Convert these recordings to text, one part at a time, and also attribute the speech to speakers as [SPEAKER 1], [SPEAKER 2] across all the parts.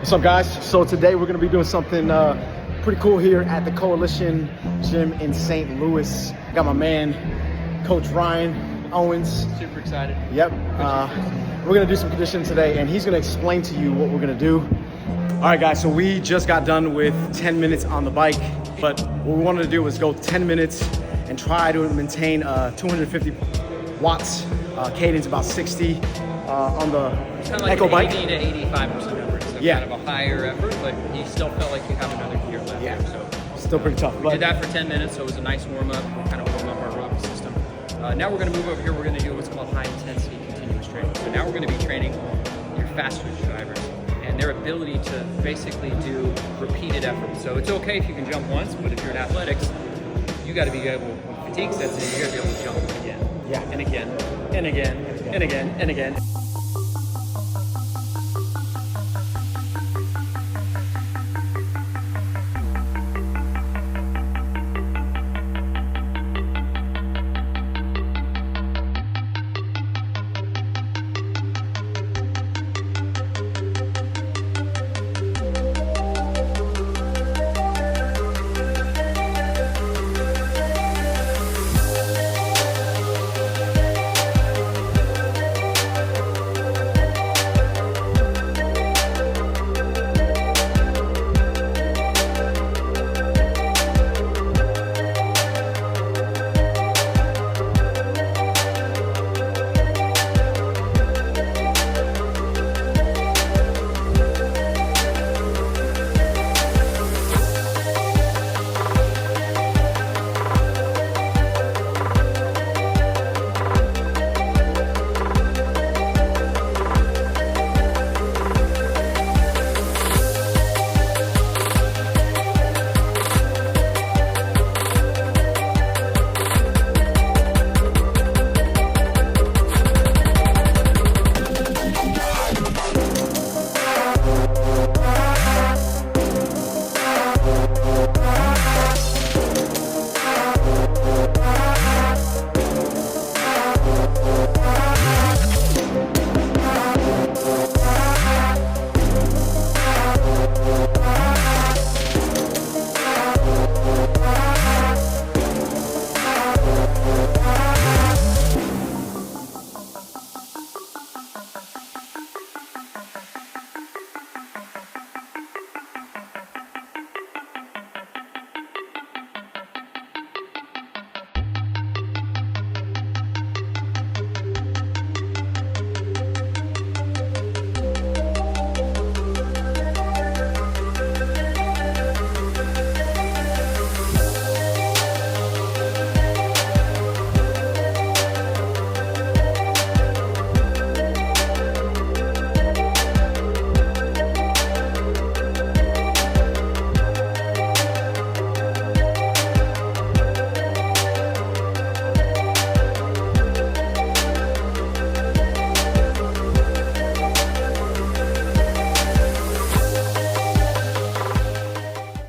[SPEAKER 1] What's up, guys? So today we're gonna be doing something pretty cool here at the Coalition Gym in St. Louis. Got my man, Coach Ryan Owens.
[SPEAKER 2] Super excited.
[SPEAKER 1] Yep. We're gonna do some conditioning today, and he's gonna explain to you what we're gonna do. All right, guys. So we just got done with 10 minutes on the bike, but what we wanted to do was go 10 minutes and try to maintain 250 watts cadence, about 60 on the
[SPEAKER 2] Kind of like
[SPEAKER 1] Echo bike.
[SPEAKER 2] 80 to 85% effort. So
[SPEAKER 1] Yeah.
[SPEAKER 2] kind of a higher effort, but you still felt like you have another gear left.
[SPEAKER 1] Yeah.
[SPEAKER 2] There, so
[SPEAKER 1] Still pretty tough.
[SPEAKER 2] we did that for 10 minutes, so it was a nice warm up. We kind of warmed up our aerobic system. Now we're going to move over here. We're going to do what's called high intensity continuous training. So now we're going to be training your fast twitch drivers and their ability to basically do repeated efforts. So it's okay if you can jump once, but if you're in athletics, you got to be able, when fatigue sets in, you got to be able to jump again.
[SPEAKER 1] Yeah.
[SPEAKER 2] And again, and again, and again, and again.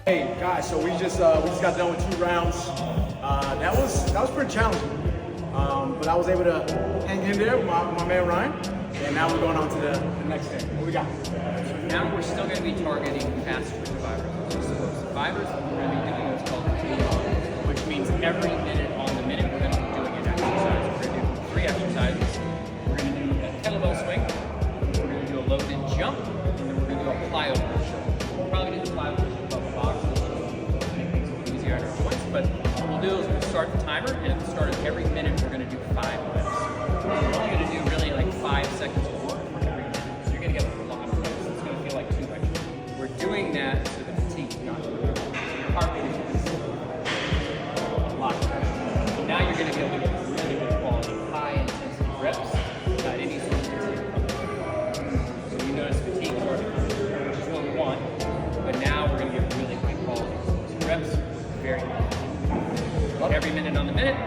[SPEAKER 1] Hey guys, so we just got done with 2 rounds. That was pretty challenging, but I was able to hang in there with my man Ryan. And now we're going on to the next thing. What we got?
[SPEAKER 2] Now we're still going to be targeting fast twitch fibers. So fibers, we're going to be doing what's called a which means every minute on the minute we're going to be doing an exercise. We're going to do 3 exercises. We're going to do a kettlebell swing, we're going to do a loaded jump, and then we're going to do a plyo push. We'll probably do the plyo push above the box, which will make things a little easier on our joints. But what we'll do is we'll start the timer, and at the start of every minute we're going to do 5 reps. We're only going to do really like 5 seconds of work for every minute. So you're going to get a lot of reps. It's going to feel like too much. We're doing that so the fatigue's not going to go. Your heart rate is a lot. So now you're going to be able to get really good quality, high intensity reps without any sort of fatigue. So you notice fatigue starting, which is what we want. But now we're going to get really high quality. So reps, very high. Every minute on the minute.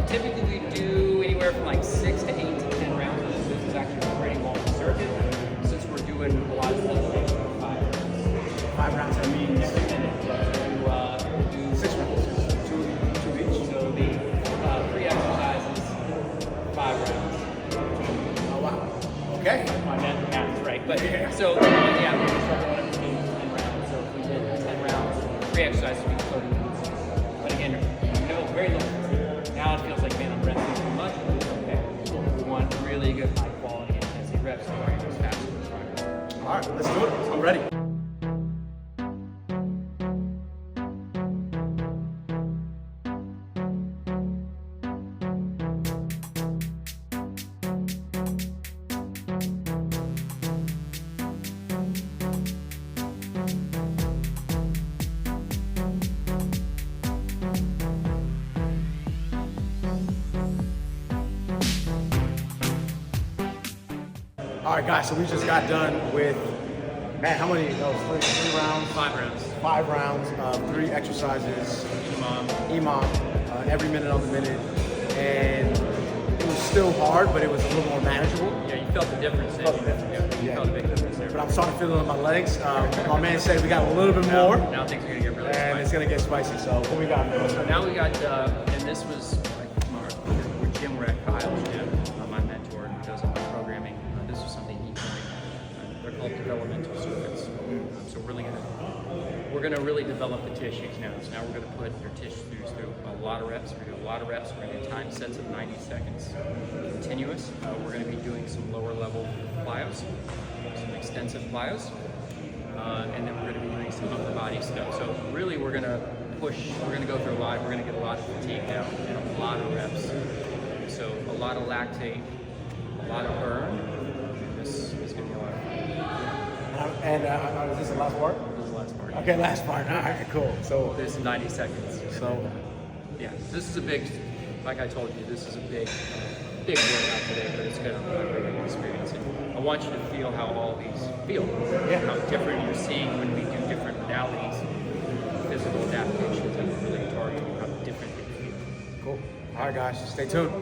[SPEAKER 2] Typically we do anywhere from like 6 to 8 to 10 rounds of this. This is actually a pretty long circuit since we're doing a lot of stuff.
[SPEAKER 1] 5 rounds, that means
[SPEAKER 2] Every minute. Do
[SPEAKER 1] 6 rounds. 2 each.
[SPEAKER 2] So the 3 exercises, 5 rounds.
[SPEAKER 1] Oh wow. Okay.
[SPEAKER 2] My math is right. But so yeah, we're gonna start going up to 3 exercises we can but again, no, very little. Now it feels like, man, I'm resting too much, but it's okay. We want really good high quality intensity reps so we're as fast as possible.
[SPEAKER 1] All right, let's do it. I'm ready. All right, guys, so we just got done with, man, how many? That was three rounds?
[SPEAKER 2] 5 rounds.
[SPEAKER 1] 5 rounds, 3 exercises, EMOM, every minute on the minute. And it was still hard, but it was a little more manageable.
[SPEAKER 2] Yeah, you felt the difference.
[SPEAKER 1] Felt the difference.
[SPEAKER 2] You felt a big difference there.
[SPEAKER 1] But I'm starting to feel it on my legs. My man said we got a little bit more.
[SPEAKER 2] Now things are going to get really
[SPEAKER 1] And
[SPEAKER 2] spicy.
[SPEAKER 1] it's going to get spicy. So what we got?
[SPEAKER 2] So now we got, and this was like Jim, we're at Kyle's gym, my mentor, who does all my programming. This was something he coined. They're called developmental circuits. So we're gonna really develop the tissues now. So now we're gonna put your tissues through a lot of reps. We're gonna do a lot of reps. We're gonna do time sets of 90 seconds, continuous. We're gonna be doing some lower level plyos, some extensive plyos, and then we're gonna be doing some upper body stuff. So really, we're gonna push. We're gonna go through a lot. We're gonna get a lot of fatigue now and a lot of reps. So a lot of lactate, a lot of burn. This is gonna be a lot of fun.
[SPEAKER 1] And is this the last part?
[SPEAKER 2] This is the last part.
[SPEAKER 1] Okay, last part. All right, cool. So
[SPEAKER 2] This is 90 seconds.
[SPEAKER 1] So
[SPEAKER 2] yeah, this is a big, like I told you, this is a big workout today, but it's gonna be a great experience. And I want you to feel how all these feel.
[SPEAKER 1] Yeah.
[SPEAKER 2] How different you're seeing when we do different modalities, physical adaptations, and we're really targeting how different they feel.
[SPEAKER 1] cool. All right, guys, stay tuned.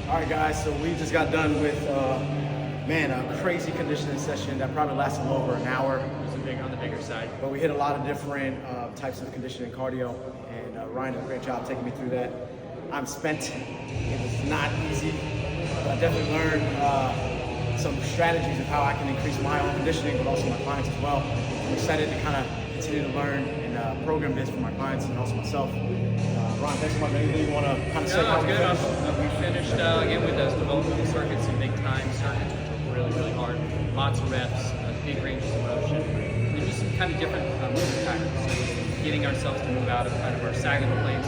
[SPEAKER 1] All right, guys, so we just got done with, man, a crazy conditioning session that probably lasted over an hour.
[SPEAKER 2] It's on the bigger side.
[SPEAKER 1] But we hit a lot of different types of conditioning cardio, and Ryan did a great job taking me through that. I'm spent. It was not easy, but I definitely learned some strategies of how I can increase my own conditioning, but also my clients as well. I'm excited to kind of continue to learn and program this for my clients and also myself. Ron, thanks so much. Anything you want to kind of say?
[SPEAKER 2] No, it's good. We finished again with those developmental circuits and big time circuits, which were really, really hard. Lots of reps, big ranges of motion. And just some kind of different movement patterns. So getting ourselves to move out of kind of our sagittal planes,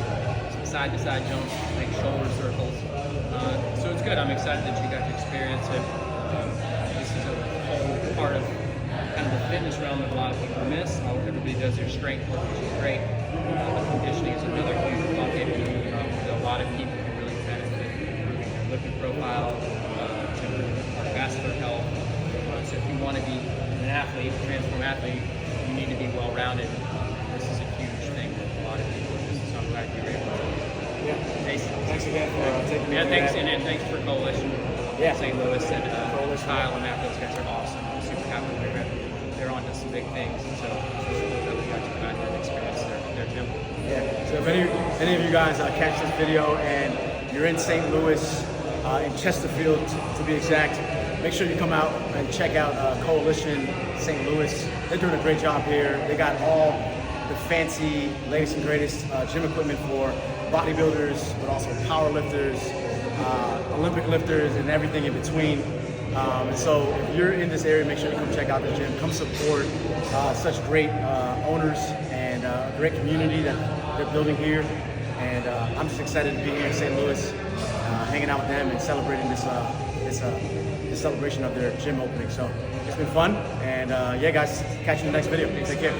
[SPEAKER 2] some side-to-side jumps, make shoulder circles. So it's good. I'm excited that you got to experience it. This is a whole part of kind of the fitness realm that a lot of people miss. Everybody does their strength work, which is great. But conditioning is another huge bucket that a lot of people can really benefit, improving their lipid profile, to improve cardiovascular health. So if you want to be an athlete, a transform athlete, you need to be well-rounded. This is a huge thing for a lot of people. So I'm glad you were able to.
[SPEAKER 1] Yeah. Thanks again for taking me.
[SPEAKER 2] Yeah, thanks, and thanks for Coalition.
[SPEAKER 1] Yeah.
[SPEAKER 2] St. Louis and
[SPEAKER 1] Coalition.
[SPEAKER 2] Kyle and Matt, those guys are awesome. I'm super happy they're on to some big things. And so that we got to come out here and experience their
[SPEAKER 1] So if any of you guys catch this video and you're in St. Louis, in Chesterfield to be exact, make sure you come out and check out Coalition St. Louis. They're doing a great job here. They got all the fancy, latest and greatest gym equipment for bodybuilders, but also power lifters, Olympic lifters, and everything in between. So if you're in this area, make sure you come check out the gym. Come support such great owners and a great community that they're building here. And I'm just excited to be here in St. Louis, hanging out with them and celebrating this celebration of their gym opening. So it's been fun. And yeah, guys, catch you in the next video. Take care.